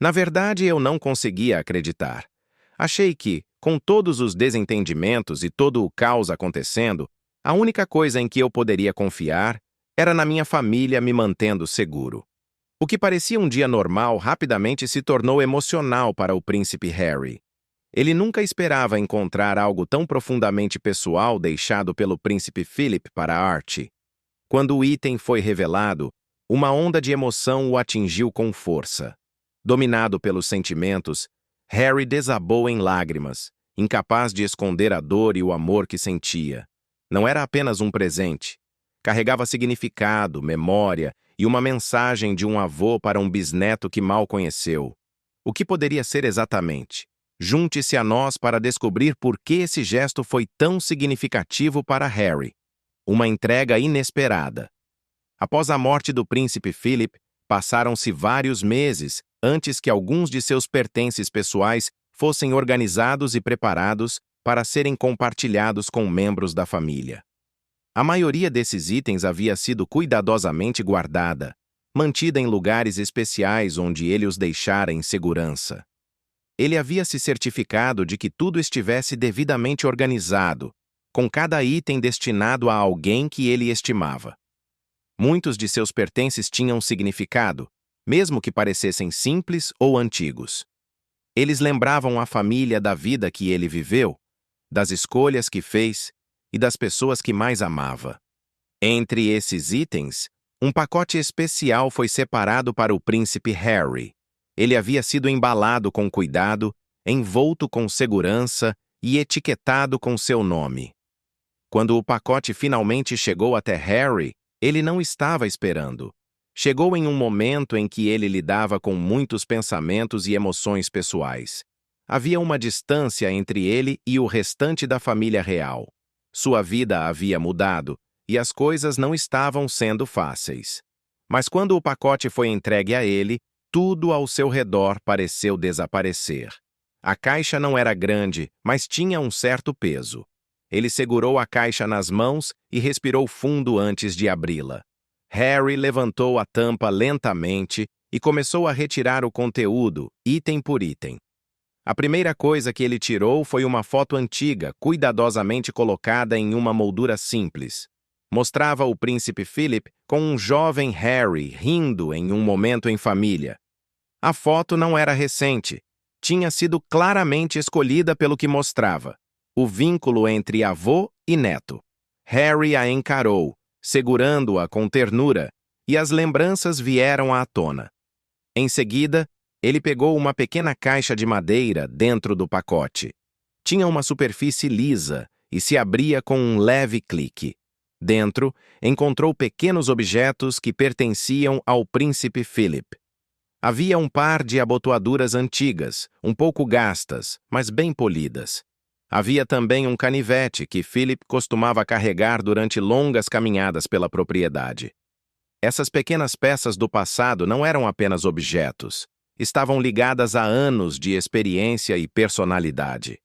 Na verdade, eu não conseguia acreditar. Achei que, com todos os desentendimentos e todo o caos acontecendo, a única coisa em que eu poderia confiar era na minha família me mantendo seguro. O que parecia um dia normal rapidamente se tornou emocional para o príncipe Harry. Ele nunca esperava encontrar algo tão profundamente pessoal deixado pelo príncipe Philip para Archie. Quando o item foi revelado, uma onda de emoção o atingiu com força. Dominado pelos sentimentos, Harry desabou em lágrimas, incapaz de esconder a dor e o amor que sentia. Não era apenas um presente. Carregava significado, memória e uma mensagem de um avô para um bisneto que mal conheceu. O que poderia ser exatamente? Junte-se a nós para descobrir por que esse gesto foi tão significativo para Harry. Uma entrega inesperada. Após a morte do príncipe Philip, passaram-se vários meses antes que alguns de seus pertences pessoais fossem organizados e preparados para serem compartilhados com membros da família. A maioria desses itens havia sido cuidadosamente guardada, mantida em lugares especiais onde ele os deixara em segurança. Ele havia se certificado de que tudo estivesse devidamente organizado, com cada item destinado a alguém que ele estimava. Muitos de seus pertences tinham significado, mesmo que parecessem simples ou antigos. Eles lembravam a família da vida que ele viveu, das escolhas que fez e das pessoas que mais amava. Entre esses itens, um pacote especial foi separado para o príncipe Harry. Ele havia sido embalado com cuidado, envolto com segurança e etiquetado com seu nome. Quando o pacote finalmente chegou até Harry, ele não estava esperando. Chegou em um momento em que ele lidava com muitos pensamentos e emoções pessoais. Havia uma distância entre ele e o restante da família real. Sua vida havia mudado, e as coisas não estavam sendo fáceis. Mas quando o pacote foi entregue a ele, tudo ao seu redor pareceu desaparecer. A caixa não era grande, mas tinha um certo peso. Ele segurou a caixa nas mãos e respirou fundo antes de abri-la. Harry levantou a tampa lentamente e começou a retirar o conteúdo, item por item. A primeira coisa que ele tirou foi uma foto antiga, cuidadosamente colocada em uma moldura simples. Mostrava o príncipe Philip com um jovem Harry rindo em um momento em família. A foto não era recente. Tinha sido claramente escolhida pelo que mostrava. O vínculo entre avô e neto. Harry a encarou, segurando-a com ternura, e as lembranças vieram à tona. Em seguida, ele pegou uma pequena caixa de madeira dentro do pacote. Tinha uma superfície lisa e se abria com um leve clique. Dentro, encontrou pequenos objetos que pertenciam ao príncipe Philip. Havia um par de abotoaduras antigas, um pouco gastas, mas bem polidas. Havia também um canivete que Philip costumava carregar durante longas caminhadas pela propriedade. Essas pequenas peças do passado não eram apenas objetos. Estavam ligadas a anos de experiência e personalidade.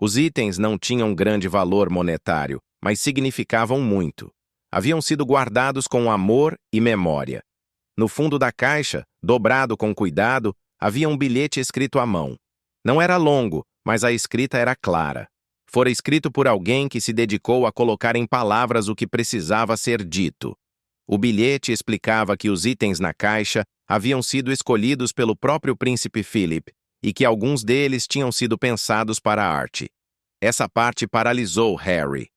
Os itens não tinham grande valor monetário, mas significavam muito. Haviam sido guardados com amor e memória. No fundo da caixa, dobrado com cuidado, havia um bilhete escrito à mão. Não era longo, mas a escrita era clara. Fora escrito por alguém que se dedicou a colocar em palavras o que precisava ser dito. O bilhete explicava que os itens na caixa haviam sido escolhidos pelo próprio príncipe Philip e que alguns deles tinham sido pensados para Archie. Essa parte paralisou Harry.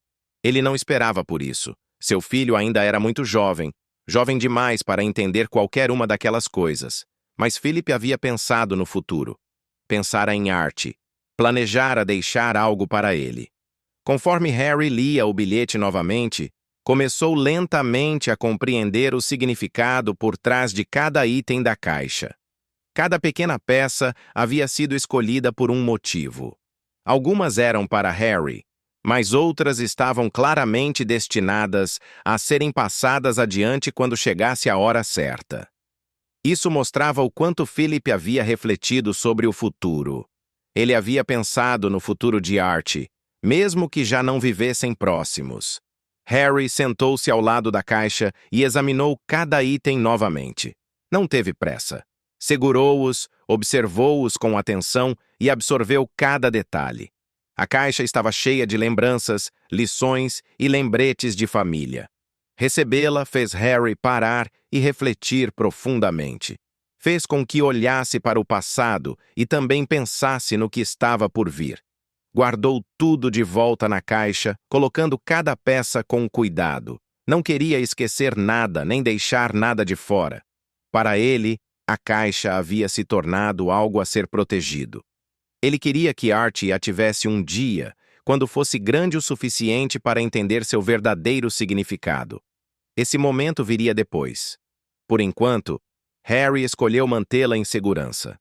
Ele não esperava por isso. Seu filho ainda era muito jovem, jovem demais para entender qualquer uma daquelas coisas. Mas Philip havia pensado no futuro. Pensara em Archie. Planejara deixar algo para ele. Conforme Harry lia o bilhete novamente, começou lentamente a compreender o significado por trás de cada item da caixa. Cada pequena peça havia sido escolhida por um motivo. Algumas eram para Harry, mas outras estavam claramente destinadas a serem passadas adiante quando chegasse a hora certa. Isso mostrava o quanto Philip havia refletido sobre o futuro. Ele havia pensado no futuro de Archie, mesmo que já não vivessem próximos. Harry sentou-se ao lado da caixa e examinou cada item novamente. Não teve pressa. Segurou-os, observou-os com atenção e absorveu cada detalhe. A caixa estava cheia de lembranças, lições e lembretes de família. Recebê-la fez Harry parar e refletir profundamente. Fez com que olhasse para o passado e também pensasse no que estava por vir. Guardou tudo de volta na caixa, colocando cada peça com cuidado. Não queria esquecer nada, nem deixar nada de fora. Para ele, a caixa havia se tornado algo a ser protegido. Ele queria que Archie a tivesse um dia, quando fosse grande o suficiente para entender seu verdadeiro significado. Esse momento viria depois. Por enquanto, Harry escolheu mantê-la em segurança.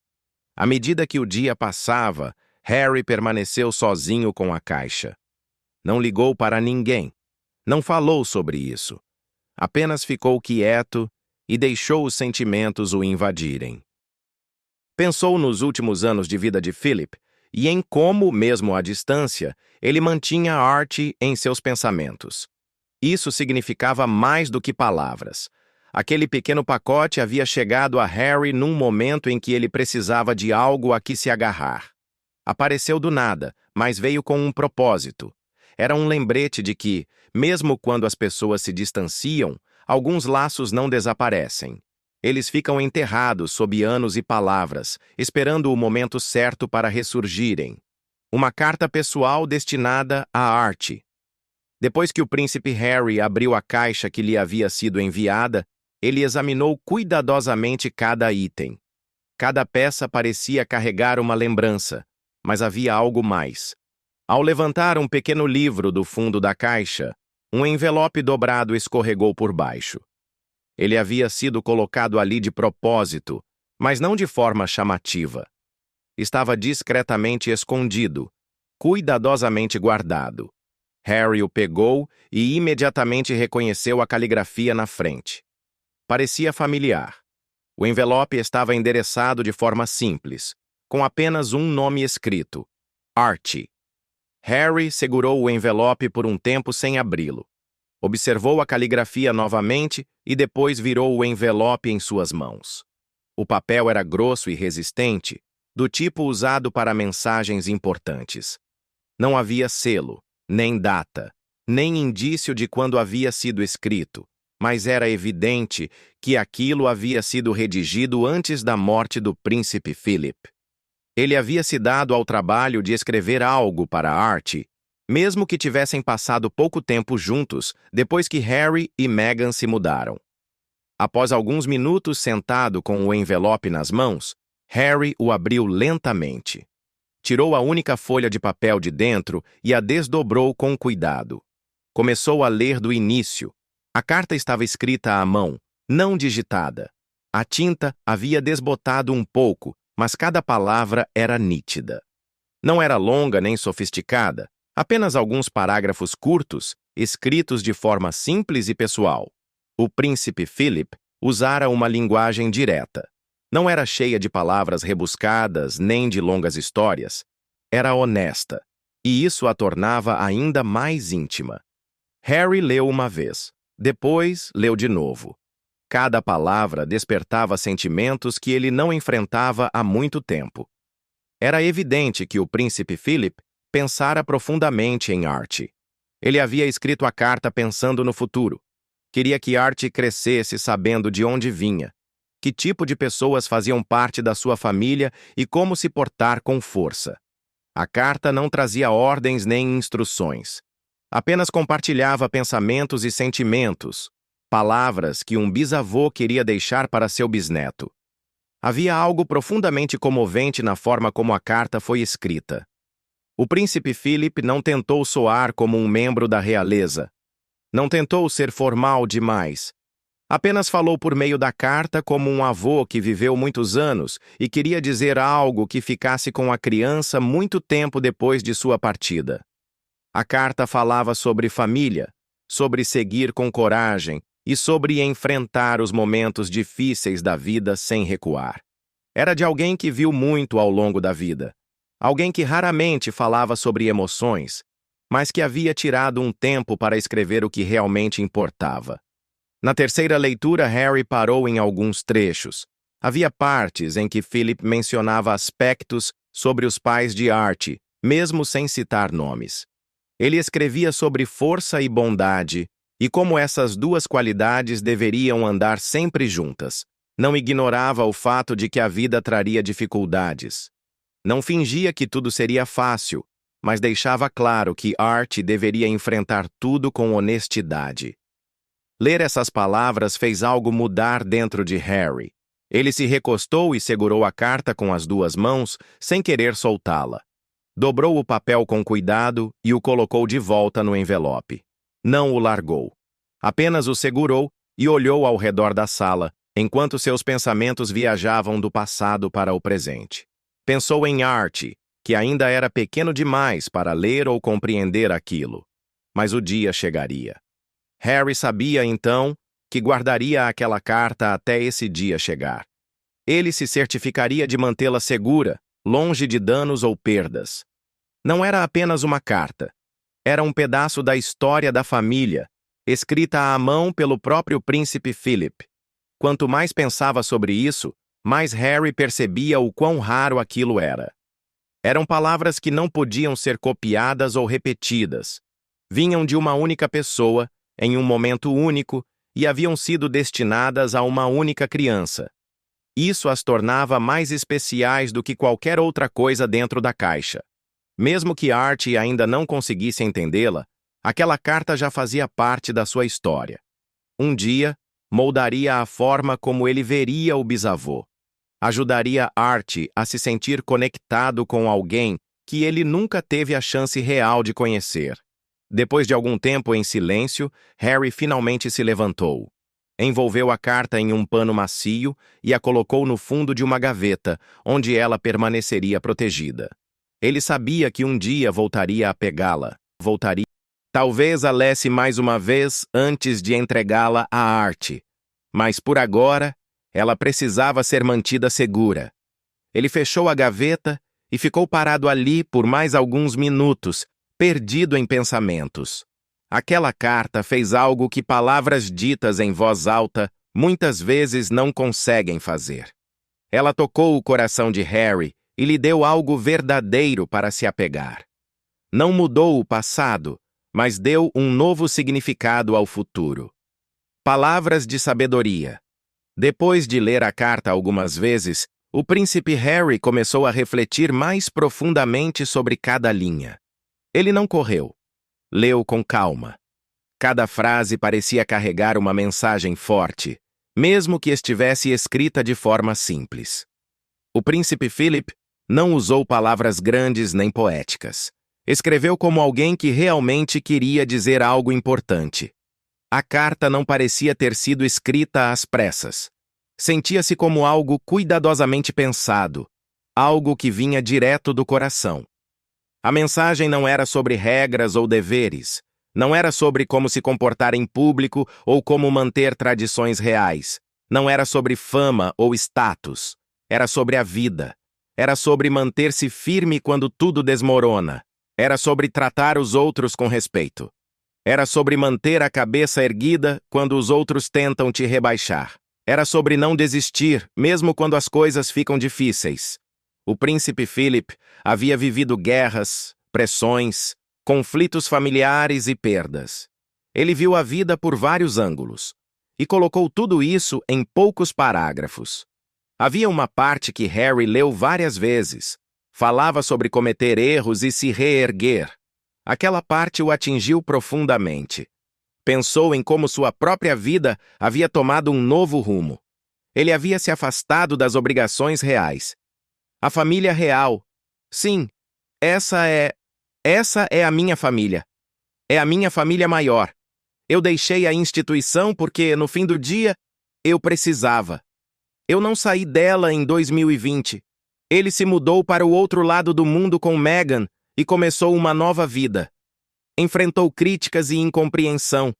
À medida que o dia passava, Harry permaneceu sozinho com a caixa. Não ligou para ninguém. Não falou sobre isso. Apenas ficou quieto e deixou os sentimentos o invadirem. Pensou nos últimos anos de vida de Philip e em como, mesmo à distância, ele mantinha Archie em seus pensamentos. Isso significava mais do que palavras. Aquele pequeno pacote havia chegado a Harry num momento em que ele precisava de algo a que se agarrar. Apareceu do nada, mas veio com um propósito. Era um lembrete de que, mesmo quando as pessoas se distanciam, alguns laços não desaparecem. Eles ficam enterrados sob anos e palavras, esperando o momento certo para ressurgirem. Uma carta pessoal destinada a Archie. Depois que o príncipe Harry abriu a caixa que lhe havia sido enviada, ele examinou cuidadosamente cada item. Cada peça parecia carregar uma lembrança, mas havia algo mais. Ao levantar um pequeno livro do fundo da caixa, um envelope dobrado escorregou por baixo. Ele havia sido colocado ali de propósito, mas não de forma chamativa. Estava discretamente escondido, cuidadosamente guardado. Harry o pegou e imediatamente reconheceu a caligrafia na frente. Parecia familiar. O envelope estava endereçado de forma simples, com apenas um nome escrito: Archie. Harry segurou o envelope por um tempo sem abri-lo. Observou a caligrafia novamente e depois virou o envelope em suas mãos. O papel era grosso e resistente, do tipo usado para mensagens importantes. Não havia selo, nem data, nem indício de quando havia sido escrito, mas era evidente que aquilo havia sido redigido antes da morte do príncipe Philip. Ele havia se dado ao trabalho de escrever algo para Archie, mesmo que tivessem passado pouco tempo juntos depois que Harry e Meghan se mudaram. Após alguns minutos sentado com o envelope nas mãos, Harry o abriu lentamente. Tirou a única folha de papel de dentro e a desdobrou com cuidado. Começou a ler do início. A carta estava escrita à mão, não digitada. A tinta havia desbotado um pouco, mas cada palavra era nítida. Não era longa nem sofisticada, apenas alguns parágrafos curtos, escritos de forma simples e pessoal. O príncipe Philip usara uma linguagem direta. Não era cheia de palavras rebuscadas nem de longas histórias. Era honesta, e isso a tornava ainda mais íntima. Harry leu uma vez, depois leu de novo. Cada palavra despertava sentimentos que ele não enfrentava há muito tempo. Era evidente que o príncipe Philip pensara profundamente em Archie. Ele havia escrito a carta pensando no futuro. Queria que Archie crescesse sabendo de onde vinha, que tipo de pessoas faziam parte da sua família e como se portar com força. A carta não trazia ordens nem instruções. Apenas compartilhava pensamentos e sentimentos, palavras que um bisavô queria deixar para seu bisneto. Havia algo profundamente comovente na forma como a carta foi escrita. O príncipe Philip não tentou soar como um membro da realeza. Não tentou ser formal demais. Apenas falou por meio da carta como um avô que viveu muitos anos e queria dizer algo que ficasse com a criança muito tempo depois de sua partida. A carta falava sobre família, sobre seguir com coragem e sobre enfrentar os momentos difíceis da vida sem recuar. Era de alguém que viu muito ao longo da vida. Alguém que raramente falava sobre emoções, mas que havia tirado um tempo para escrever o que realmente importava. Na terceira leitura, Harry parou em alguns trechos. Havia partes em que Philip mencionava aspectos sobre os pais de Archie, mesmo sem citar nomes. Ele escrevia sobre força e bondade, e como essas duas qualidades deveriam andar sempre juntas. Não ignorava o fato de que a vida traria dificuldades. Não fingia que tudo seria fácil, mas deixava claro que Archie deveria enfrentar tudo com honestidade. Ler essas palavras fez algo mudar dentro de Harry. Ele se recostou e segurou a carta com as duas mãos, sem querer soltá-la. Dobrou o papel com cuidado e o colocou de volta no envelope. Não o largou. Apenas o segurou e olhou ao redor da sala, enquanto seus pensamentos viajavam do passado para o presente. Pensou em Archie, que ainda era pequeno demais para ler ou compreender aquilo. Mas o dia chegaria. Harry sabia, então, que guardaria aquela carta até esse dia chegar. Ele se certificaria de mantê-la segura, longe de danos ou perdas. Não era apenas uma carta. Era um pedaço da história da família, escrita à mão pelo próprio príncipe Philip. Quanto mais pensava sobre isso, mais Harry percebia o quão raro aquilo era. Eram palavras que não podiam ser copiadas ou repetidas. Vinham de uma única pessoa, em um momento único, e haviam sido destinadas a uma única criança. Isso as tornava mais especiais do que qualquer outra coisa dentro da caixa. Mesmo que Archie ainda não conseguisse entendê-la, aquela carta já fazia parte da sua história. Um dia, moldaria a forma como ele veria o bisavô. Ajudaria Archie a se sentir conectado com alguém que ele nunca teve a chance real de conhecer. Depois de algum tempo em silêncio, Harry finalmente se levantou. Envolveu a carta em um pano macio e a colocou no fundo de uma gaveta, onde ela permaneceria protegida. Ele sabia que um dia voltaria a pegá-la. Talvez a lesse mais uma vez antes de entregá-la a Archie. Mas por agora, ela precisava ser mantida segura. Ele fechou a gaveta e ficou parado ali por mais alguns minutos, perdido em pensamentos. Aquela carta fez algo que palavras ditas em voz alta muitas vezes não conseguem fazer. Ela tocou o coração de Harry e lhe deu algo verdadeiro para se apegar. Não mudou o passado, mas deu um novo significado ao futuro. Palavras de sabedoria. Depois de ler a carta algumas vezes, o príncipe Harry começou a refletir mais profundamente sobre cada linha. Ele não correu. Leu com calma. Cada frase parecia carregar uma mensagem forte, mesmo que estivesse escrita de forma simples. O príncipe Philip não usou palavras grandes nem poéticas. Escreveu como alguém que realmente queria dizer algo importante. A carta não parecia ter sido escrita às pressas. Sentia-se como algo cuidadosamente pensado, algo que vinha direto do coração. A mensagem não era sobre regras ou deveres, não era sobre como se comportar em público ou como manter tradições reais, não era sobre fama ou status, era sobre a vida, era sobre manter-se firme quando tudo desmorona, era sobre tratar os outros com respeito, era sobre manter a cabeça erguida quando os outros tentam te rebaixar, era sobre não desistir, mesmo quando as coisas ficam difíceis. O príncipe Philip havia vivido guerras, pressões, conflitos familiares e perdas. Ele viu a vida por vários ângulos e colocou tudo isso em poucos parágrafos. Havia uma parte que Harry leu várias vezes. Falava sobre cometer erros e se reerguer. Aquela parte o atingiu profundamente. Pensou em como sua própria vida havia tomado um novo rumo. Ele havia se afastado das obrigações reais. A família real. Sim, essa é a minha família. É a minha família maior. Eu deixei a instituição porque, no fim do dia, eu precisava. Eu não saí dela em 2020. Ele se mudou para o outro lado do mundo com Meghan e começou uma nova vida. Enfrentou críticas e incompreensão,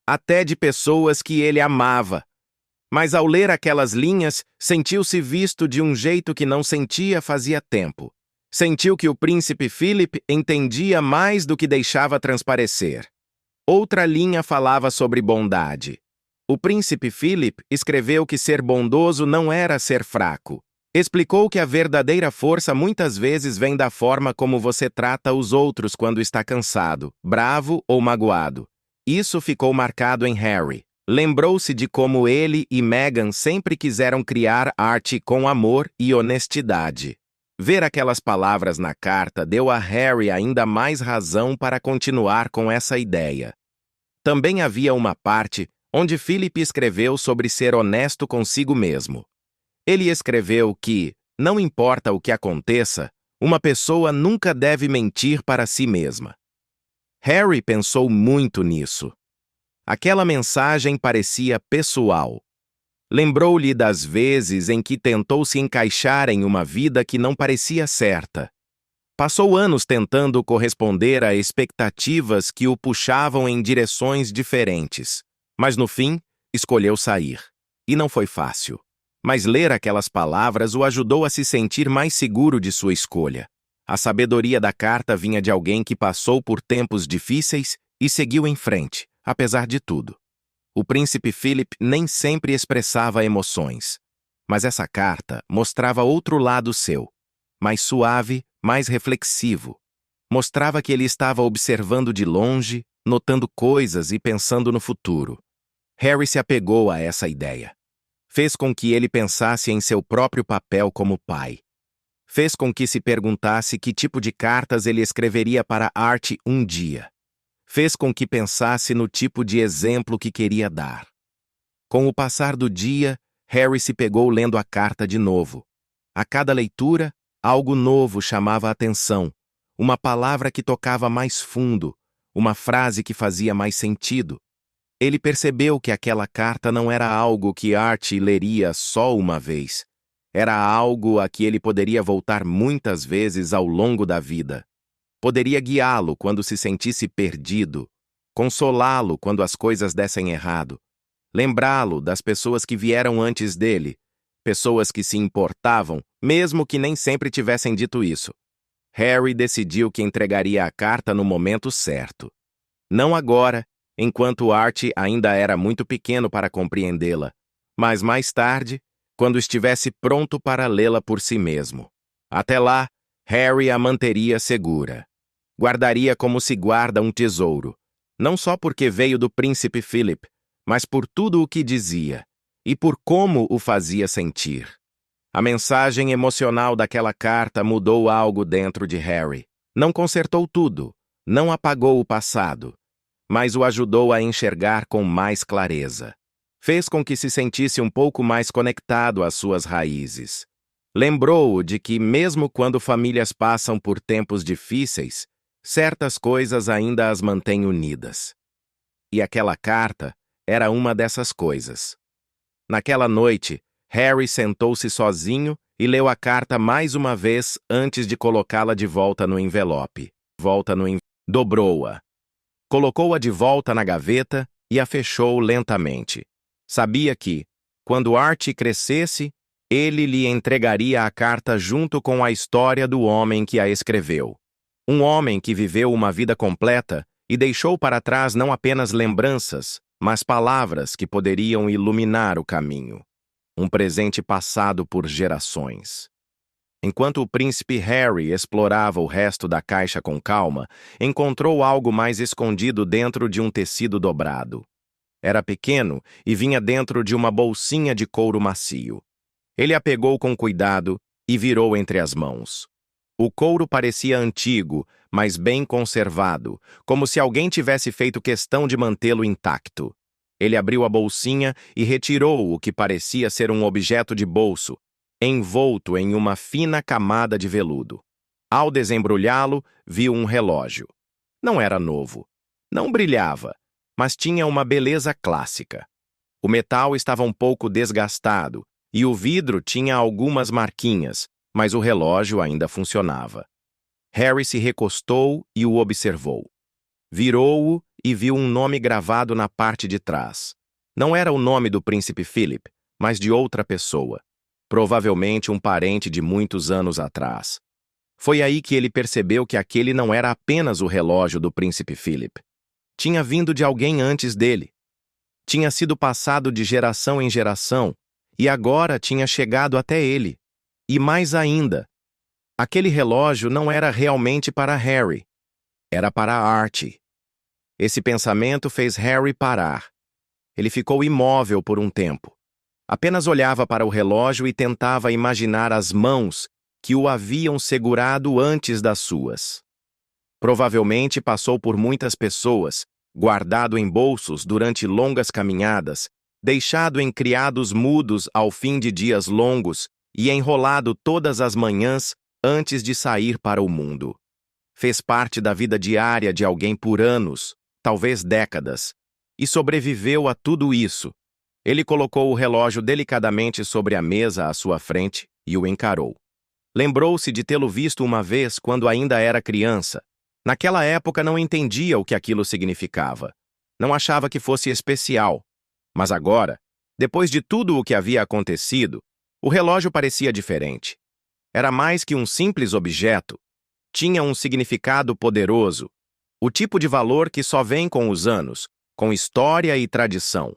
até de pessoas que ele amava. Mas ao ler aquelas linhas, sentiu-se visto de um jeito que não sentia fazia tempo. Sentiu que o príncipe Philip entendia mais do que deixava transparecer. Outra linha falava sobre bondade. O príncipe Philip escreveu que ser bondoso não era ser fraco. Explicou que a verdadeira força muitas vezes vem da forma como você trata os outros quando está cansado, bravo ou magoado. Isso ficou marcado em Harry. Lembrou-se de como ele e Meghan sempre quiseram criar Archie com amor e honestidade. Ver aquelas palavras na carta deu a Harry ainda mais razão para continuar com essa ideia. Também havia uma parte onde Philip escreveu sobre ser honesto consigo mesmo. Ele escreveu que, não importa o que aconteça, uma pessoa nunca deve mentir para si mesma. Harry pensou muito nisso. Aquela mensagem parecia pessoal. Lembrou-lhe das vezes em que tentou se encaixar em uma vida que não parecia certa. Passou anos tentando corresponder a expectativas que o puxavam em direções diferentes, mas no fim, escolheu sair. E não foi fácil. Mas ler aquelas palavras o ajudou a se sentir mais seguro de sua escolha. A sabedoria da carta vinha de alguém que passou por tempos difíceis e seguiu em frente, apesar de tudo. O príncipe Philip nem sempre expressava emoções, mas essa carta mostrava outro lado seu, mais suave, mais reflexivo. Mostrava que ele estava observando de longe, notando coisas e pensando no futuro. Harry se apegou a essa ideia. Fez com que ele pensasse em seu próprio papel como pai. Fez com que se perguntasse que tipo de cartas ele escreveria para Archie um dia. Fez com que pensasse no tipo de exemplo que queria dar. Com o passar do dia, Harry se pegou lendo a carta de novo. A cada leitura, algo novo chamava a atenção, uma palavra que tocava mais fundo, uma frase que fazia mais sentido. Ele percebeu que aquela carta não era algo que Archie leria só uma vez. Era algo a que ele poderia voltar muitas vezes ao longo da vida. Poderia guiá-lo quando se sentisse perdido, consolá-lo quando as coisas dessem errado, lembrá-lo das pessoas que vieram antes dele, pessoas que se importavam, mesmo que nem sempre tivessem dito isso. Harry decidiu que entregaria a carta no momento certo. Não agora, enquanto Archie ainda era muito pequeno para compreendê-la, mas mais tarde, quando estivesse pronto para lê-la por si mesmo. Até lá, Harry a manteria segura. Guardaria como se guarda um tesouro, não só porque veio do príncipe Philip, mas por tudo o que dizia, e por como o fazia sentir. A mensagem emocional daquela carta mudou algo dentro de Harry. Não consertou tudo, não apagou o passado, mas o ajudou a enxergar com mais clareza. Fez com que se sentisse um pouco mais conectado às suas raízes. Lembrou-o de que, mesmo quando famílias passam por tempos difíceis, certas coisas ainda as mantêm unidas. E aquela carta era uma dessas coisas. Naquela noite, Harry sentou-se sozinho e leu a carta mais uma vez antes de colocá-la de volta no envelope. Dobrou-a. Colocou-a de volta na gaveta e a fechou lentamente. Sabia que, quando Archie crescesse, ele lhe entregaria a carta junto com a história do homem que a escreveu. Um homem que viveu uma vida completa e deixou para trás não apenas lembranças, mas palavras que poderiam iluminar o caminho. Um presente passado por gerações. Enquanto o príncipe Harry explorava o resto da caixa com calma, encontrou algo mais escondido dentro de um tecido dobrado. Era pequeno e vinha dentro de uma bolsinha de couro macio. Ele a pegou com cuidado e virou entre as mãos. O couro parecia antigo, mas bem conservado, como se alguém tivesse feito questão de mantê-lo intacto. Ele abriu a bolsinha e retirou o que parecia ser um objeto de bolso, envolto em uma fina camada de veludo. Ao desembrulhá-lo, viu um relógio. Não era novo. Não brilhava, mas tinha uma beleza clássica. O metal estava um pouco desgastado e o vidro tinha algumas marquinhas, mas o relógio ainda funcionava. Harry se recostou e o observou. Virou-o e viu um nome gravado na parte de trás. Não era o nome do príncipe Philip, mas de outra pessoa. Provavelmente um parente de muitos anos atrás. Foi aí que ele percebeu que aquele não era apenas o relógio do príncipe Philip. Tinha vindo de alguém antes dele. Tinha sido passado de geração em geração e agora tinha chegado até ele. E mais ainda, aquele relógio não era realmente para Harry, era para Archie. Esse pensamento fez Harry parar. Ele ficou imóvel por um tempo. Apenas olhava para o relógio e tentava imaginar as mãos que o haviam segurado antes das suas. Provavelmente passou por muitas pessoas, guardado em bolsos durante longas caminhadas, deixado em criados mudos ao fim de dias longos e enrolado todas as manhãs antes de sair para o mundo. Fez parte da vida diária de alguém por anos, talvez décadas, e sobreviveu a tudo isso. Ele colocou o relógio delicadamente sobre a mesa à sua frente e o encarou. Lembrou-se de tê-lo visto uma vez quando ainda era criança. Naquela época não entendia o que aquilo significava. Não achava que fosse especial. Mas agora, depois de tudo o que havia acontecido, o relógio parecia diferente. Era mais que um simples objeto. Tinha um significado poderoso. O tipo de valor que só vem com os anos, com história e tradição.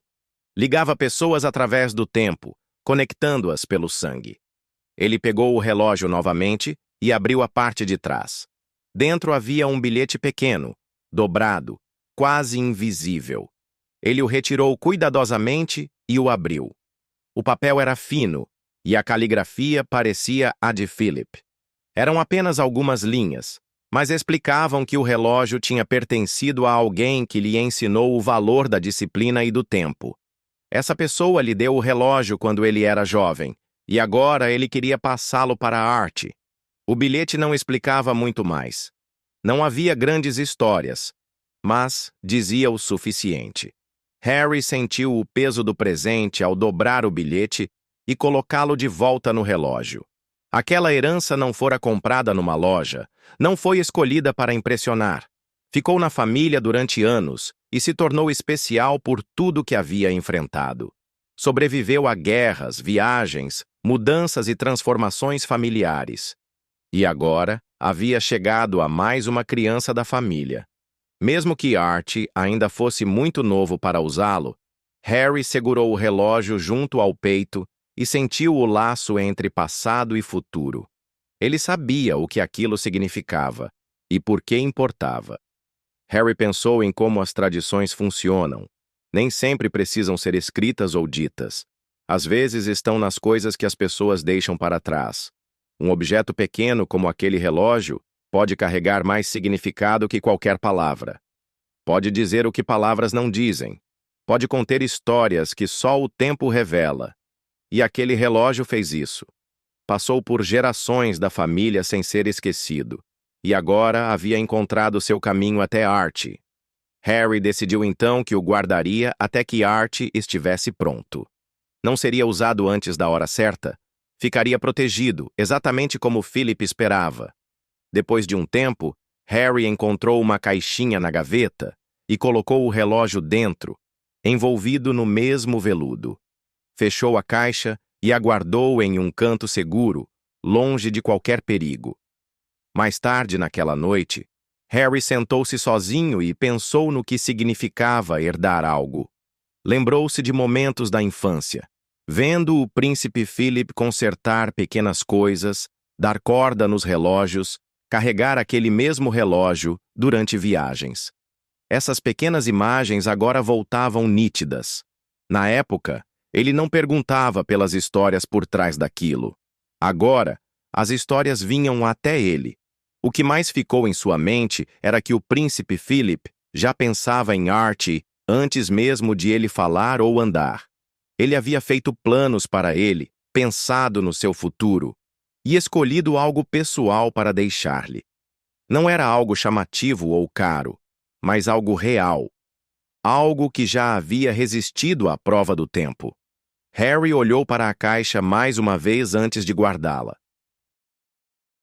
Ligava pessoas através do tempo, conectando-as pelo sangue. Ele pegou o relógio novamente e abriu a parte de trás. Dentro havia um bilhete pequeno, dobrado, quase invisível. Ele o retirou cuidadosamente e o abriu. O papel era fino e a caligrafia parecia a de Philip. Eram apenas algumas linhas, mas explicavam que o relógio tinha pertencido a alguém que lhe ensinou o valor da disciplina e do tempo. Essa pessoa lhe deu o relógio quando ele era jovem, e agora ele queria passá-lo para Archie. O bilhete não explicava muito mais. Não havia grandes histórias, mas dizia o suficiente. Harry sentiu o peso do presente ao dobrar o bilhete e colocá-lo de volta no relógio. Aquela herança não fora comprada numa loja, não foi escolhida para impressionar. Ficou na família durante anos e se tornou especial por tudo que havia enfrentado. Sobreviveu a guerras, viagens, mudanças e transformações familiares. E agora havia chegado a mais uma criança da família. Mesmo que Archie ainda fosse muito novo para usá-lo, Harry segurou o relógio junto ao peito e sentiu o laço entre passado e futuro. Ele sabia o que aquilo significava e por que importava. Harry pensou em como as tradições funcionam. Nem sempre precisam ser escritas ou ditas. Às vezes estão nas coisas que as pessoas deixam para trás. Um objeto pequeno como aquele relógio pode carregar mais significado que qualquer palavra. Pode dizer o que palavras não dizem. Pode conter histórias que só o tempo revela. E aquele relógio fez isso. Passou por gerações da família sem ser esquecido. E agora havia encontrado seu caminho até Archie. Harry decidiu então que o guardaria até que Archie estivesse pronto. Não seria usado antes da hora certa. Ficaria protegido, exatamente como Philip esperava. Depois de um tempo, Harry encontrou uma caixinha na gaveta e colocou o relógio dentro, envolvido no mesmo veludo. Fechou a caixa e a guardou em um canto seguro, longe de qualquer perigo. Mais tarde naquela noite, Harry sentou-se sozinho e pensou no que significava herdar algo. Lembrou-se de momentos da infância, vendo o príncipe Philip consertar pequenas coisas, dar corda nos relógios, carregar aquele mesmo relógio durante viagens. Essas pequenas imagens agora voltavam nítidas. Na época, ele não perguntava pelas histórias por trás daquilo. Agora, as histórias vinham até ele. O que mais ficou em sua mente era que o príncipe Philip já pensava em Archie antes mesmo de ele falar ou andar. Ele havia feito planos para ele, pensado no seu futuro, e escolhido algo pessoal para deixar-lhe. Não era algo chamativo ou caro, mas algo real. Algo que já havia resistido à prova do tempo. Harry olhou para a caixa mais uma vez antes de guardá-la.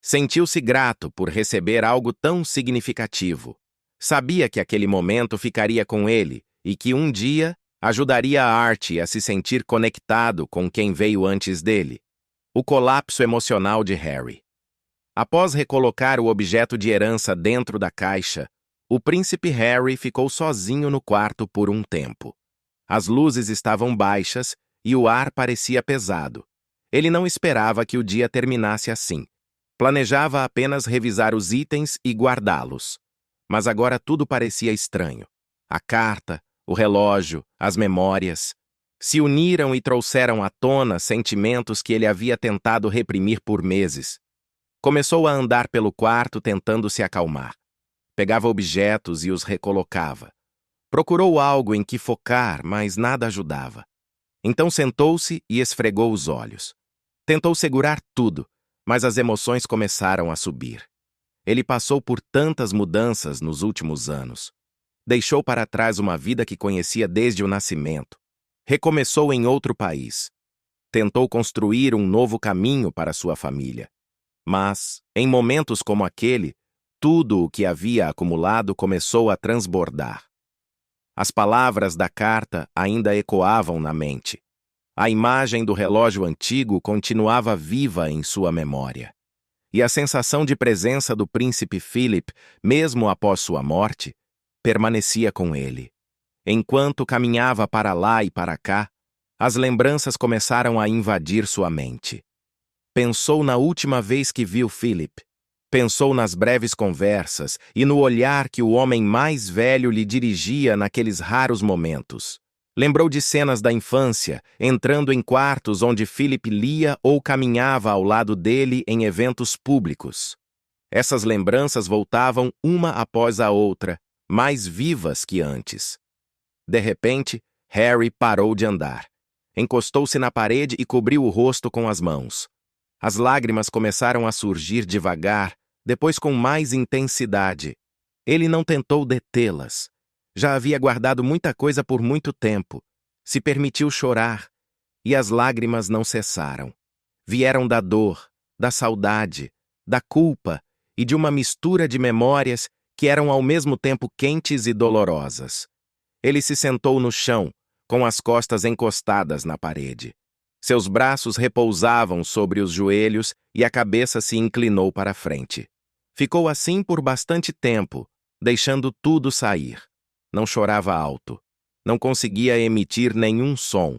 Sentiu-se grato por receber algo tão significativo. Sabia que aquele momento ficaria com ele e que um dia ajudaria a Archie a se sentir conectado com quem veio antes dele. O colapso emocional de Harry. Após recolocar o objeto de herança dentro da caixa, o príncipe Harry ficou sozinho no quarto por um tempo. As luzes estavam baixas e o ar parecia pesado. Ele não esperava que o dia terminasse assim. Planejava apenas revisar os itens e guardá-los. Mas agora tudo parecia estranho. A carta, o relógio, as memórias se uniram e trouxeram à tona sentimentos que ele havia tentado reprimir por meses. Começou a andar pelo quarto tentando se acalmar. Pegava objetos e os recolocava. Procurou algo em que focar, mas nada ajudava. Então sentou-se e esfregou os olhos. Tentou segurar tudo, mas as emoções começaram a subir. Ele passou por tantas mudanças nos últimos anos. Deixou para trás uma vida que conhecia desde o nascimento. Recomeçou em outro país. Tentou construir um novo caminho para sua família. Mas, em momentos como aquele, tudo o que havia acumulado começou a transbordar. As palavras da carta ainda ecoavam na mente. A imagem do relógio antigo continuava viva em sua memória. E a sensação de presença do príncipe Philip, mesmo após sua morte, permanecia com ele. Enquanto caminhava para lá e para cá, as lembranças começaram a invadir sua mente. Pensou na última vez que viu Philip. Pensou nas breves conversas e no olhar que o homem mais velho lhe dirigia naqueles raros momentos. Lembrou de cenas da infância, entrando em quartos onde Philip lia ou caminhava ao lado dele em eventos públicos. Essas lembranças voltavam uma após a outra, mais vivas que antes. De repente, Harry parou de andar. Encostou-se na parede e cobriu o rosto com as mãos. As lágrimas começaram a surgir devagar, depois com mais intensidade. Ele não tentou detê-las. Já havia guardado muita coisa por muito tempo. Se permitiu chorar. E as lágrimas não cessaram. Vieram da dor, da saudade, da culpa e de uma mistura de memórias que eram ao mesmo tempo quentes e dolorosas. Ele se sentou no chão, com as costas encostadas na parede. Seus braços repousavam sobre os joelhos e a cabeça se inclinou para a frente. Ficou assim por bastante tempo, deixando tudo sair. Não chorava alto. Não conseguia emitir nenhum som.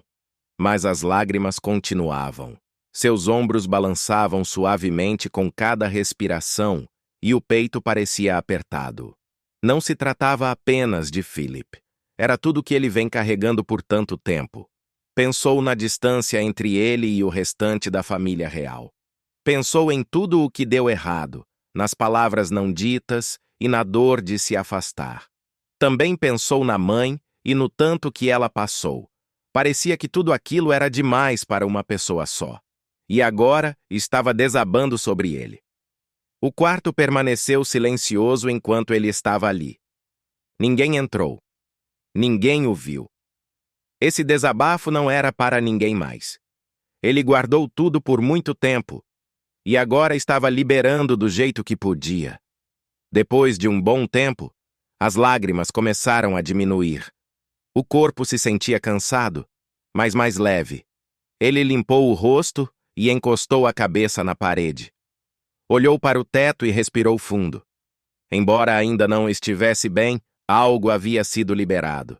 Mas as lágrimas continuavam. Seus ombros balançavam suavemente com cada respiração e o peito parecia apertado. Não se tratava apenas de Philip. Era tudo que ele vem carregando por tanto tempo. Pensou na distância entre ele e o restante da família real. Pensou em tudo o que deu errado, nas palavras não ditas e na dor de se afastar. Também pensou na mãe e no tanto que ela passou. Parecia que tudo aquilo era demais para uma pessoa só. E agora estava desabando sobre ele. O quarto permaneceu silencioso enquanto ele estava ali. Ninguém entrou. Ninguém o viu. Esse desabafo não era para ninguém mais. Ele guardou tudo por muito tempo e agora estava liberando do jeito que podia. Depois de um bom tempo, as lágrimas começaram a diminuir. O corpo se sentia cansado, mas mais leve. Ele limpou o rosto e encostou a cabeça na parede. Olhou para o teto e respirou fundo. Embora ainda não estivesse bem, algo havia sido liberado.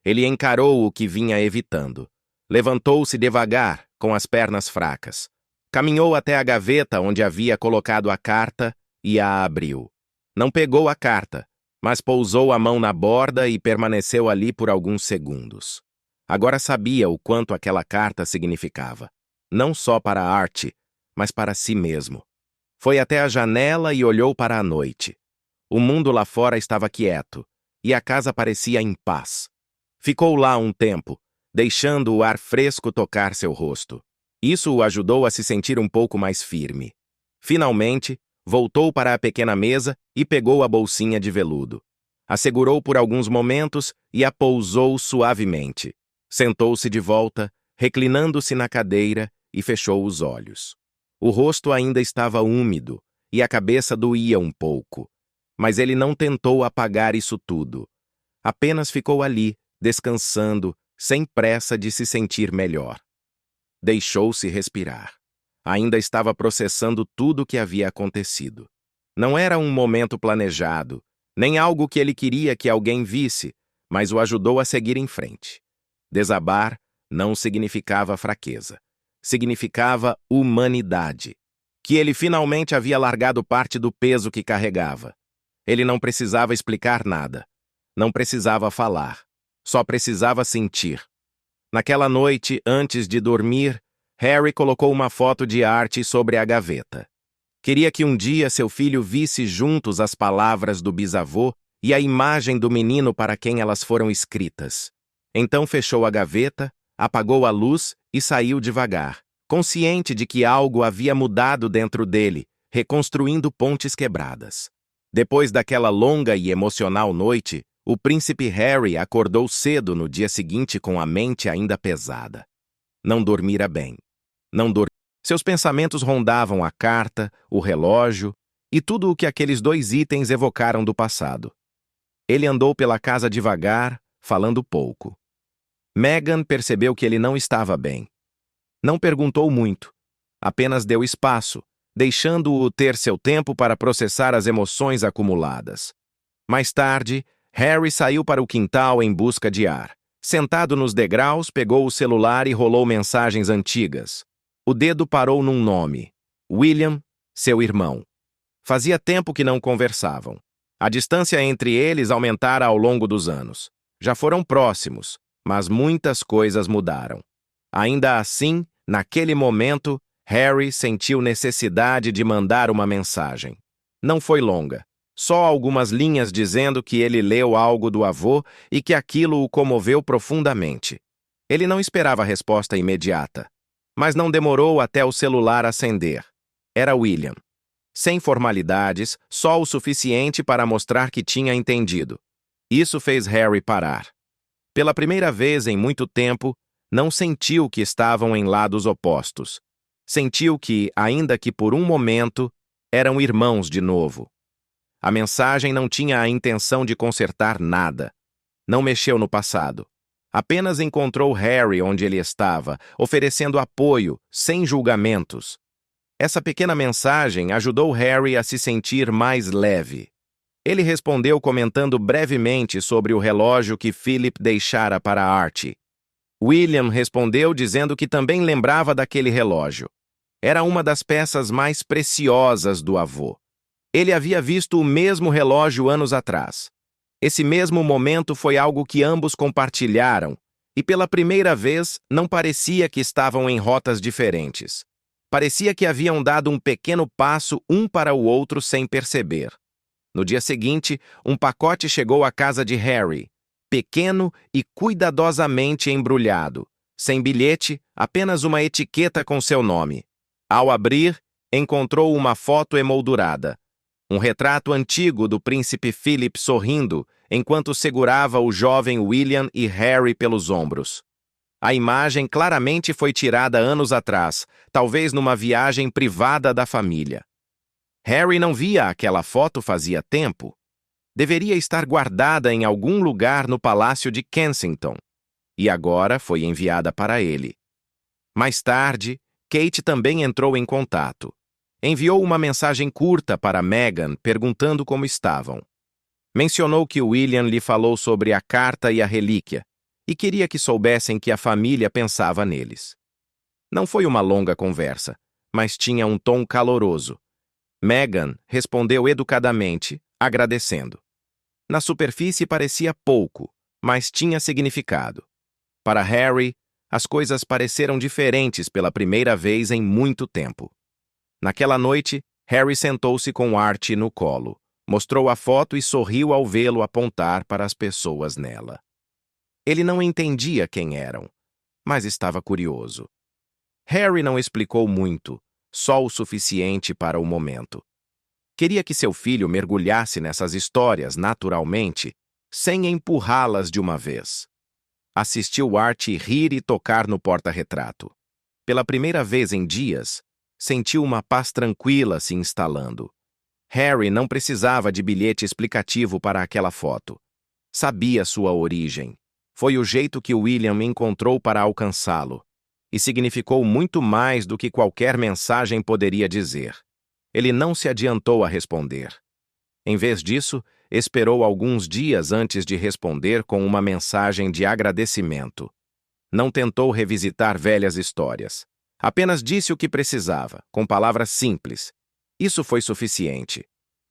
Ele encarou o que vinha evitando. Levantou-se devagar, com as pernas fracas. Caminhou até a gaveta onde havia colocado a carta e a abriu. Não pegou a carta, mas pousou a mão na borda e permaneceu ali por alguns segundos. Agora sabia o quanto aquela carta significava. Não só para Archie, mas para si mesmo. Foi até a janela e olhou para a noite. O mundo lá fora estava quieto, e a casa parecia em paz. Ficou lá um tempo, deixando o ar fresco tocar seu rosto. Isso o ajudou a se sentir um pouco mais firme. Finalmente, voltou para a pequena mesa e pegou a bolsinha de veludo. A segurou por alguns momentos e a pousou suavemente. Sentou-se de volta, reclinando-se na cadeira e fechou os olhos. O rosto ainda estava úmido e a cabeça doía um pouco. Mas ele não tentou apagar isso tudo. Apenas ficou ali, descansando, sem pressa de se sentir melhor. Deixou-se respirar. Ainda estava processando tudo o que havia acontecido. Não era um momento planejado, nem algo que ele queria que alguém visse, mas o ajudou a seguir em frente. Desabar não significava fraqueza. Significava humanidade. Que ele finalmente havia largado parte do peso que carregava. Ele não precisava explicar nada. Não precisava falar. Só precisava sentir. Naquela noite, antes de dormir, Harry colocou uma foto de Archie sobre a gaveta. Queria que um dia seu filho visse juntos as palavras do bisavô e a imagem do menino para quem elas foram escritas. Então fechou a gaveta, apagou a luz e saiu devagar, consciente de que algo havia mudado dentro dele, reconstruindo pontes quebradas. Depois daquela longa e emocional noite, o príncipe Harry acordou cedo no dia seguinte com a mente ainda pesada. Não dormira bem. Seus pensamentos rondavam a carta, o relógio e tudo o que aqueles 2 itens evocaram do passado. Ele andou pela casa devagar, falando pouco. Meghan percebeu que ele não estava bem. Não perguntou muito, apenas deu espaço, deixando-o ter seu tempo para processar as emoções acumuladas. Mais tarde, Harry saiu para o quintal em busca de ar. Sentado nos degraus, pegou o celular e rolou mensagens antigas. O dedo parou num nome: William, seu irmão. Fazia tempo que não conversavam. A distância entre eles aumentara ao longo dos anos. Já foram próximos, mas muitas coisas mudaram. Ainda assim, naquele momento, Harry sentiu necessidade de mandar uma mensagem. Não foi longa. Só algumas linhas dizendo que ele leu algo do avô e que aquilo o comoveu profundamente. Ele não esperava a resposta imediata, mas não demorou até o celular acender. Era William. Sem formalidades, só o suficiente para mostrar que tinha entendido. Isso fez Harry parar. Pela primeira vez em muito tempo, não sentiu que estavam em lados opostos. Sentiu que, ainda que por um momento, eram irmãos de novo. A mensagem não tinha a intenção de consertar nada. Não mexeu no passado. Apenas encontrou Harry onde ele estava, oferecendo apoio, sem julgamentos. Essa pequena mensagem ajudou Harry a se sentir mais leve. Ele respondeu comentando brevemente sobre o relógio que Philip deixara para Archie. William respondeu dizendo que também lembrava daquele relógio. Era uma das peças mais preciosas do avô. Ele havia visto o mesmo relógio anos atrás. Esse mesmo momento foi algo que ambos compartilharam, e pela primeira vez não parecia que estavam em rotas diferentes. Parecia que haviam dado um pequeno passo um para o outro sem perceber. No dia seguinte, um pacote chegou à casa de Harry, pequeno e cuidadosamente embrulhado, sem bilhete, apenas uma etiqueta com seu nome. Ao abrir, encontrou uma foto emoldurada. Um retrato antigo do príncipe Philip sorrindo, enquanto segurava o jovem William e Harry pelos ombros. A imagem claramente foi tirada anos atrás, talvez numa viagem privada da família. Harry não via aquela foto fazia tempo. Deveria estar guardada em algum lugar no Palácio de Kensington. E agora foi enviada para ele. Mais tarde, Kate também entrou em contato. Enviou uma mensagem curta para Meghan perguntando como estavam. Mencionou que William lhe falou sobre a carta e a relíquia e queria que soubessem que a família pensava neles. Não foi uma longa conversa, mas tinha um tom caloroso. Meghan respondeu educadamente, agradecendo. Na superfície parecia pouco, mas tinha significado. Para Harry, as coisas pareceram diferentes pela primeira vez em muito tempo. Naquela noite, Harry sentou-se com Archie no colo, mostrou a foto e sorriu ao vê-lo apontar para as pessoas nela. Ele não entendia quem eram, mas estava curioso. Harry não explicou muito, só o suficiente para o momento. Queria que seu filho mergulhasse nessas histórias naturalmente, sem empurrá-las de uma vez. Assistiu Archie rir e tocar no porta-retrato. Pela primeira vez em dias, sentiu uma paz tranquila se instalando. Harry não precisava de bilhete explicativo para aquela foto. Sabia sua origem. Foi o jeito que William encontrou para alcançá-lo. E significou muito mais do que qualquer mensagem poderia dizer. Ele não se adiantou a responder. Em vez disso, esperou alguns dias antes de responder com uma mensagem de agradecimento. Não tentou revisitar velhas histórias. Apenas disse o que precisava, com palavras simples. Isso foi suficiente.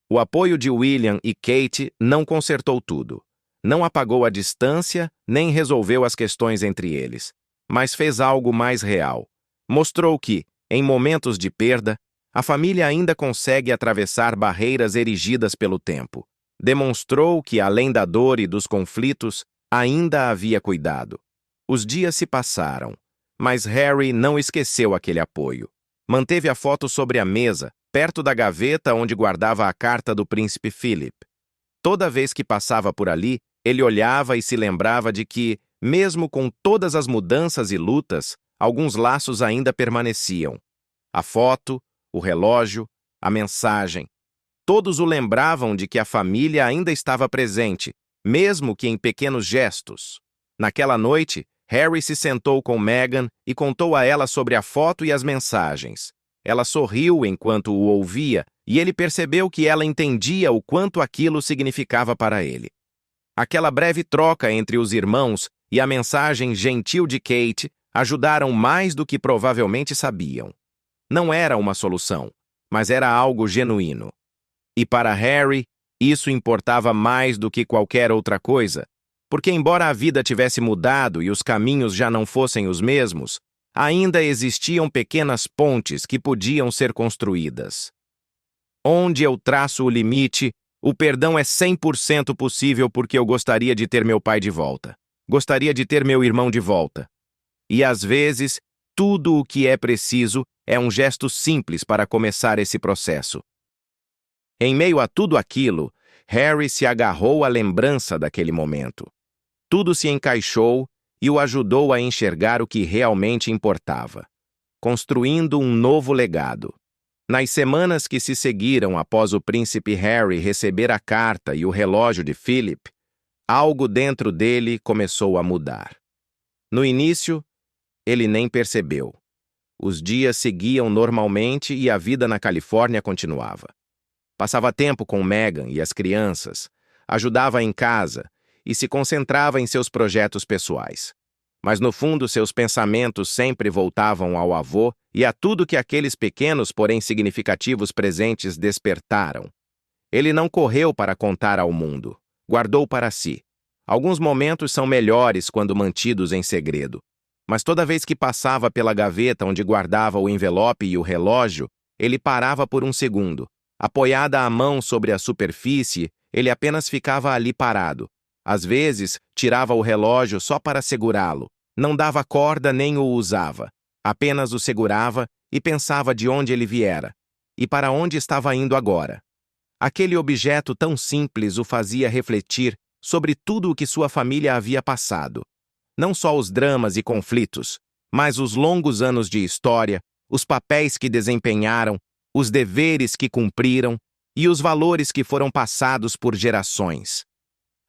O apoio de William e Kate não consertou tudo. Não apagou a distância, nem resolveu as questões entre eles. Mas fez algo mais real. Mostrou que, em momentos de perda, a família ainda consegue atravessar barreiras erigidas pelo tempo. Demonstrou que, além da dor e dos conflitos, ainda havia cuidado. Os dias se passaram, mas Harry não esqueceu aquele apoio. Manteve a foto sobre a mesa, perto da gaveta onde guardava a carta do príncipe Philip. Toda vez que passava por ali, ele olhava e se lembrava de que, mesmo com todas as mudanças e lutas, alguns laços ainda permaneciam. A foto, o relógio, a mensagem. Todos o lembravam de que a família ainda estava presente, mesmo que em pequenos gestos. Naquela noite, Harry se sentou com Meghan e contou a ela sobre a foto e as mensagens. Ela sorriu enquanto o ouvia e ele percebeu que ela entendia o quanto aquilo significava para ele. Aquela breve troca entre os irmãos e a mensagem gentil de Kate ajudaram mais do que provavelmente sabiam. Não era uma solução, mas era algo genuíno. E para Harry, isso importava mais do que qualquer outra coisa, porque embora a vida tivesse mudado e os caminhos já não fossem os mesmos, ainda existiam pequenas pontes que podiam ser construídas. Onde eu traço o limite, o perdão é 100% possível porque eu gostaria de ter meu pai de volta. Gostaria de ter meu irmão de volta. E às vezes, tudo o que é preciso é um gesto simples para começar esse processo. Em meio a tudo aquilo, Harry se agarrou à lembrança daquele momento. Tudo se encaixou e o ajudou a enxergar o que realmente importava, construindo um novo legado. Nas semanas que se seguiram após o príncipe Harry receber a carta e o relógio de Philip, algo dentro dele começou a mudar. No início, ele nem percebeu. Os dias seguiam normalmente e a vida na Califórnia continuava. Passava tempo com Meghan e as crianças, ajudava em casa e se concentrava em seus projetos pessoais. Mas no fundo seus pensamentos sempre voltavam ao avô e a tudo que aqueles pequenos, porém significativos presentes despertaram. Ele não correu para contar ao mundo, guardou para si. Alguns momentos são melhores quando mantidos em segredo. Mas toda vez que passava pela gaveta onde guardava o envelope e o relógio, ele parava por um segundo. Apoiada a mão sobre a superfície, ele apenas ficava ali parado. Às vezes, tirava o relógio só para segurá-lo. Não dava corda nem o usava. Apenas o segurava e pensava de onde ele viera e para onde estava indo agora. Aquele objeto tão simples o fazia refletir sobre tudo o que sua família havia passado. Não só os dramas e conflitos, mas os longos anos de história, os papéis que desempenharam, os deveres que cumpriram e os valores que foram passados por gerações.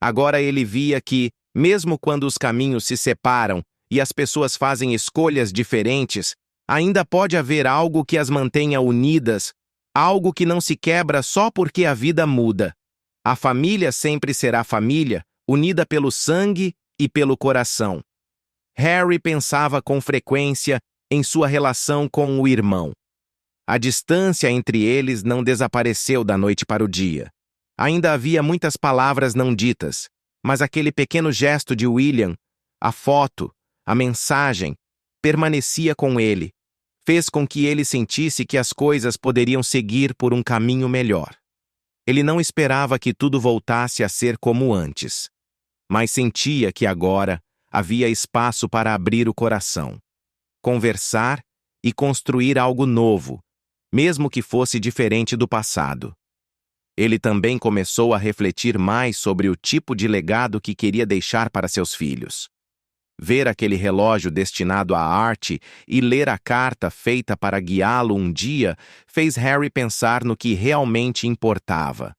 Agora ele via que, mesmo quando os caminhos se separam e as pessoas fazem escolhas diferentes, ainda pode haver algo que as mantenha unidas, algo que não se quebra só porque a vida muda. A família sempre será família, unida pelo sangue e pelo coração. Harry pensava com frequência em sua relação com o irmão. A distância entre eles não desapareceu da noite para o dia. Ainda havia muitas palavras não ditas, mas aquele pequeno gesto de William, a foto, a mensagem, permanecia com ele, fez com que ele sentisse que as coisas poderiam seguir por um caminho melhor. Ele não esperava que tudo voltasse a ser como antes, mas sentia que agora havia espaço para abrir o coração, conversar e construir algo novo, mesmo que fosse diferente do passado. Ele também começou a refletir mais sobre o tipo de legado que queria deixar para seus filhos. Ver aquele relógio destinado à arte e ler a carta feita para guiá-lo um dia fez Harry pensar no que realmente importava.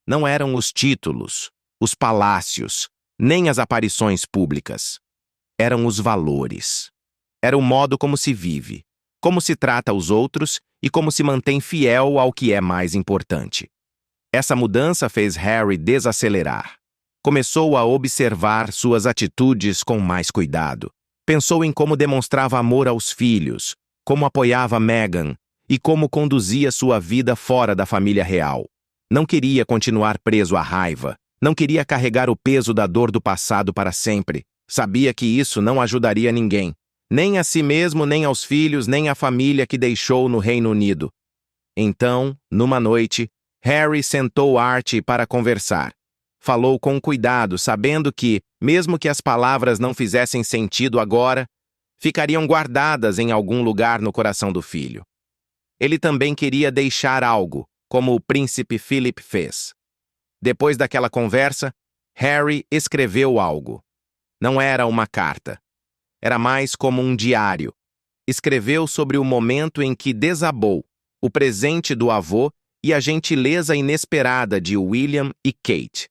Não eram os títulos, os palácios, nem as aparições públicas. Eram os valores. Era o modo como se vive, como se trata os outros e como se mantém fiel ao que é mais importante. Essa mudança fez Harry desacelerar. Começou a observar suas atitudes com mais cuidado. Pensou em como demonstrava amor aos filhos, como apoiava Meghan e como conduzia sua vida fora da família real. Não queria continuar preso à raiva. Não queria carregar o peso da dor do passado para sempre. Sabia que isso não ajudaria ninguém. Nem a si mesmo, nem aos filhos, nem à família que deixou no Reino Unido. Então, numa noite, Harry sentou Archie para conversar. Falou com cuidado, sabendo que, mesmo que as palavras não fizessem sentido agora, ficariam guardadas em algum lugar no coração do filho. Ele também queria deixar algo, como o príncipe Philip fez. Depois daquela conversa, Harry escreveu algo. Não era uma carta. Era mais como um diário. Escreveu sobre o momento em que desabou, o presente do avô e a gentileza inesperada de William e Kate.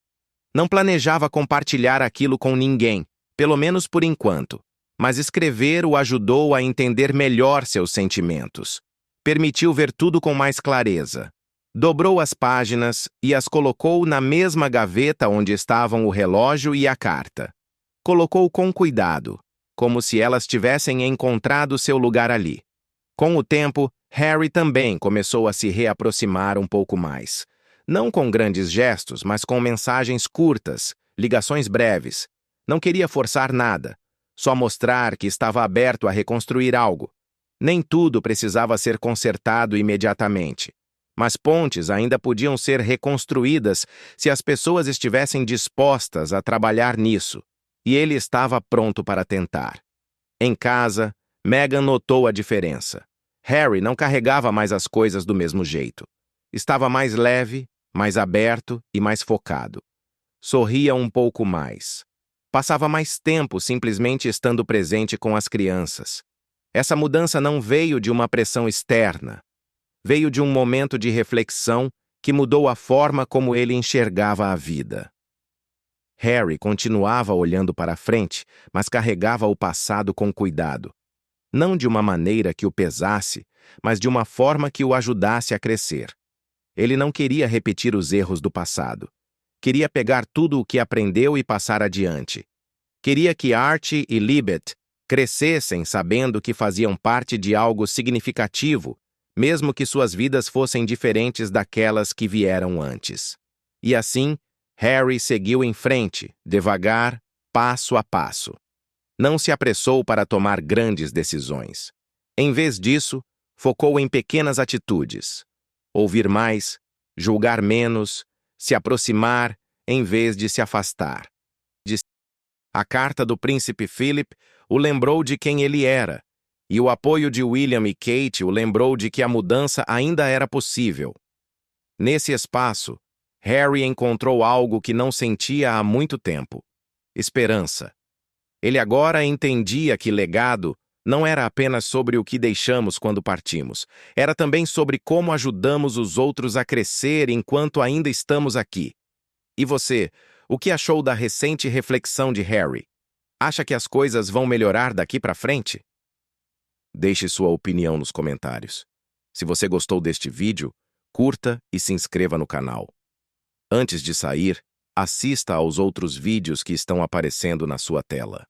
Não planejava compartilhar aquilo com ninguém, pelo menos por enquanto, mas escrever o ajudou a entender melhor seus sentimentos. Permitiu ver tudo com mais clareza. Dobrou as páginas e as colocou na mesma gaveta onde estavam o relógio e a carta. Colocou com cuidado, como se elas tivessem encontrado seu lugar ali. Com o tempo, Harry também começou a se reaproximar um pouco mais. Não com grandes gestos, mas com mensagens curtas, ligações breves. Não queria forçar nada, só mostrar que estava aberto a reconstruir algo. Nem tudo precisava ser consertado imediatamente. Mas pontes ainda podiam ser reconstruídas se as pessoas estivessem dispostas a trabalhar nisso, e ele estava pronto para tentar. Em casa, Meghan notou a diferença. Harry não carregava mais as coisas do mesmo jeito. Estava mais leve, mais aberto e mais focado. Sorria um pouco mais. Passava mais tempo simplesmente estando presente com as crianças. Essa mudança não veio de uma pressão externa. Veio de um momento de reflexão que mudou a forma como ele enxergava a vida. Harry continuava olhando para frente, mas carregava o passado com cuidado. Não de uma maneira que o pesasse, mas de uma forma que o ajudasse a crescer. Ele não queria repetir os erros do passado. Queria pegar tudo o que aprendeu e passar adiante. Queria que Archie e Libet crescessem sabendo que faziam parte de algo significativo, mesmo que suas vidas fossem diferentes daquelas que vieram antes. E assim, Harry seguiu em frente, devagar, passo a passo. Não se apressou para tomar grandes decisões. Em vez disso, focou em pequenas atitudes. Ouvir mais, julgar menos, se aproximar em vez de se afastar. A carta do príncipe Philip o lembrou de quem ele era, e o apoio de William e Kate o lembrou de que a mudança ainda era possível. Nesse espaço, Harry encontrou algo que não sentia há muito tempo: esperança. Ele agora entendia que legado não era apenas sobre o que deixamos quando partimos, era também sobre como ajudamos os outros a crescer enquanto ainda estamos aqui. E você, o que achou da recente reflexão de Harry? Acha que as coisas vão melhorar daqui para frente? Deixe sua opinião nos comentários. Se você gostou deste vídeo, curta e se inscreva no canal. Antes de sair, assista aos outros vídeos que estão aparecendo na sua tela.